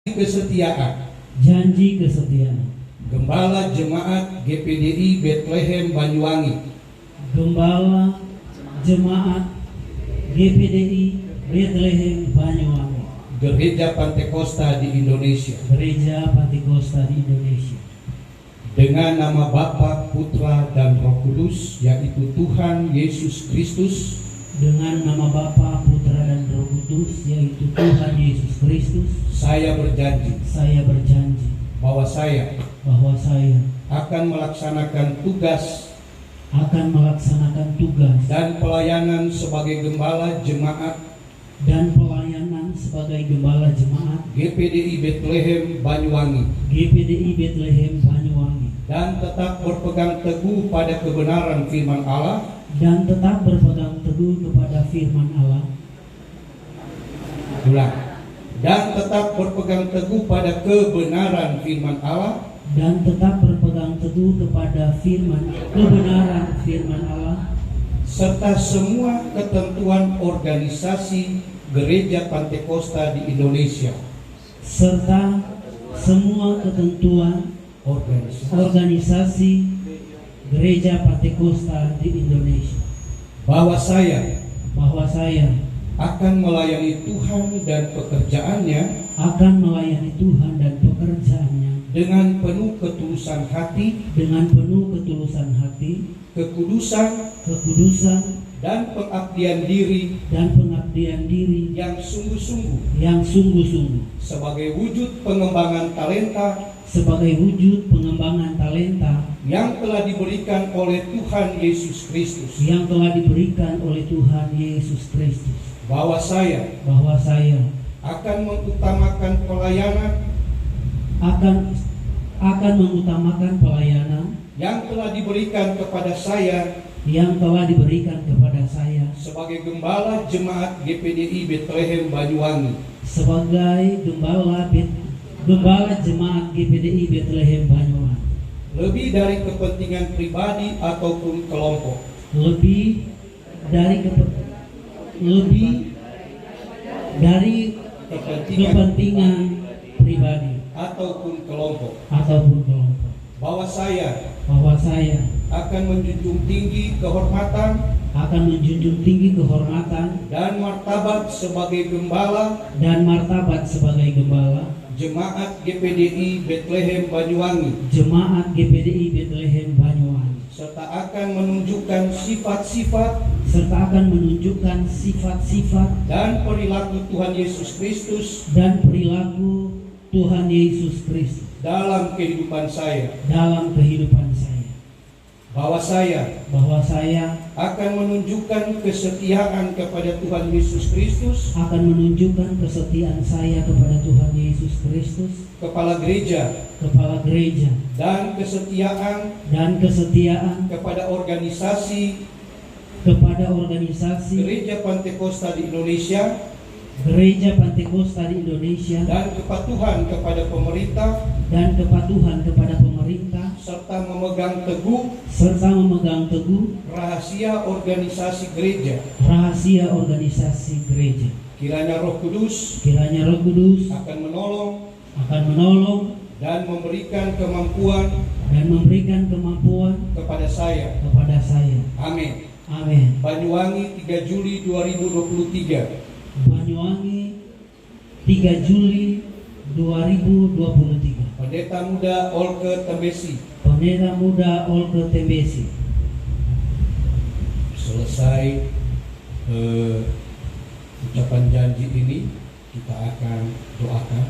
Kesetiaan. Janji kesetiaan. Gembala Jemaat GPDI Bethlehem Banyuwangi. Gembala Jemaat GPDI Bethlehem Banyuwangi. Gereja Pantekosta di Indonesia. Gereja Pantekosta di Indonesia. Dengan nama Bapa, Putra, dan Roh Kudus, yaitu Tuhan Yesus Kristus. Dengan nama Bapa, Putra, dan Roh Kudus, yaitu Tuhan Yesus Kristus. Saya berjanji bahwa saya akan melaksanakan tugas dan pelayanan sebagai gembala jemaat GPDI Bethlehem Banyuwangi dan tetap berpegang teguh pada kebenaran firman Allah dan tetap berpegang teguh kepada firman Allah. Dan tetap berpegang teguh pada kebenaran firman Allah dan tetap berpegang teguh kepada kebenaran firman Allah serta semua ketentuan organisasi Gereja Pantekosta di Indonesia serta semua ketentuan organisasi Gereja Pantekosta di Indonesia, bahwa saya akan melayani Tuhan dan pekerjaannya dengan penuh ketulusan hati, kekudusan dan pengabdian diri yang sungguh-sungguh sebagai wujud pengembangan talenta yang telah diberikan oleh Tuhan Yesus Kristus. Bahwa saya akan mengutamakan pelayanan yang telah diberikan kepada saya sebagai gembala jemaat GPDI Bethlehem Banyuwangi, lebih dari kepentingan pribadi ataupun kelompok, kepentingan pribadi ataupun kelompok. Bahwa saya akan menjunjung tinggi kehormatan dan martabat sebagai gembala Jemaat GPDI Bethlehem Banyuwangi, serta akan menunjukkan sifat-sifat dan perilaku Tuhan Yesus Kristus dalam kehidupan saya. Bahwa saya akan menunjukkan kesetiaan kepada Tuhan Yesus Kristus, kepala gereja, dan kesetiaan kepada organisasi Gereja Pantekosta di Indonesia, dan kepatuhan kepada pemerintah, serta memegang teguh rahasia organisasi gereja. Kiranya Roh Kudus akan menolong dan memberikan kemampuan kepada saya. Amin. Banyuwangi 3 Juli 2023. Banyuwangi 3 Juli 2023. Pendeta Muda Olke Tembesi. Selesai ucapan janji ini, kita akan doakan.